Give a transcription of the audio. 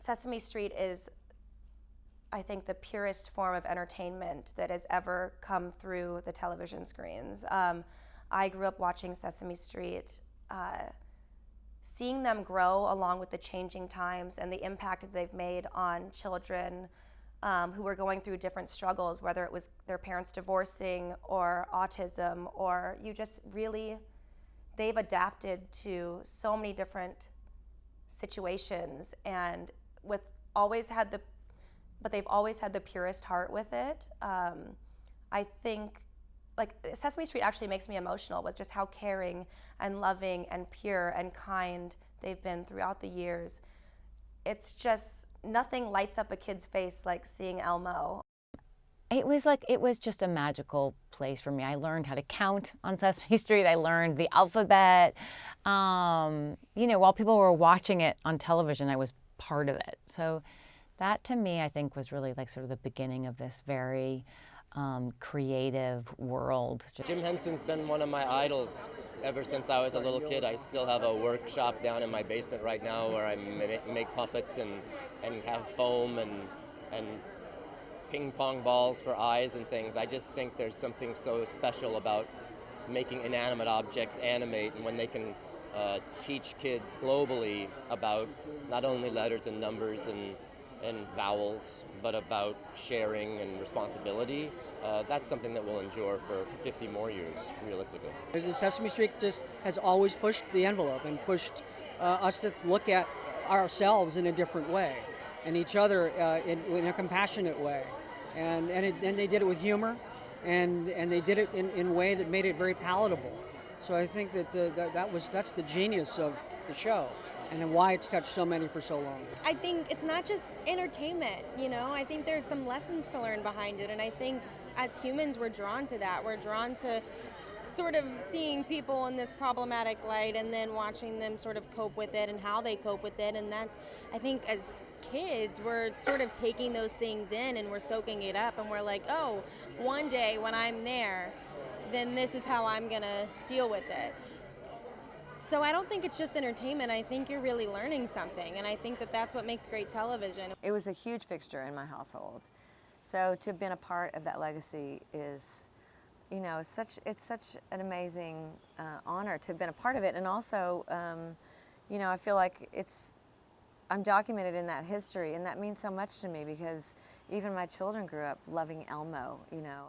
Sesame Street is, I think, the purest form of entertainment that has ever come through the television screens. I grew up watching Sesame Street, seeing them grow along with the changing times and the impact that they've made on children who were going through different struggles, whether it was their parents divorcing or autism, or you just really, they've adapted to so many different situations, and with always had the, but they've always had the purest heart with it. I think, like, Sesame Street actually makes me emotional with just how caring and loving and pure and kind they've been throughout the years. It's just, nothing lights up a kid's face like seeing Elmo. It was just a magical place for me. I learned how to count on Sesame Street. I learned the alphabet. You know, while people were watching it on television, I was part of it. So that, to me, I think was really like sort of the beginning of this very creative world. Jim Henson's been one of my idols ever since I was a little kid. I still have a workshop down in my basement right now where I make puppets and have foam and ping pong balls for eyes and things. I just think there's something so special about making inanimate objects animate, and when they can teach kids globally about not only letters and numbers and vowels, but about sharing and responsibility. That's something that will endure for 50 more years, realistically. Sesame Street just has always pushed the envelope and pushed us to look at ourselves in a different way, and each other in a compassionate way. And they did it with humor, and they did it in a way that made it very palatable. So I think that's the genius of the show, and why it's touched so many for so long. I think it's not just entertainment, you know. I think there's some lessons to learn behind it, and I think as humans we're drawn to that. We're drawn to sort of seeing people in this problematic light and then watching them sort of cope with it and how they cope with it. And that's, I think, as kids, we're sort of taking those things in and we're soaking it up, and we're like, oh, one day when I'm there, then this is how I'm gonna deal with it. So I don't think it's just entertainment. I think you're really learning something, and I think that that's what makes great television. It was a huge fixture in my household. So to have been a part of that legacy is, you know, it's such an amazing honor to have been a part of it. And also, you know, I feel like I'm documented in that history, and that means so much to me because even my children grew up loving Elmo, you know.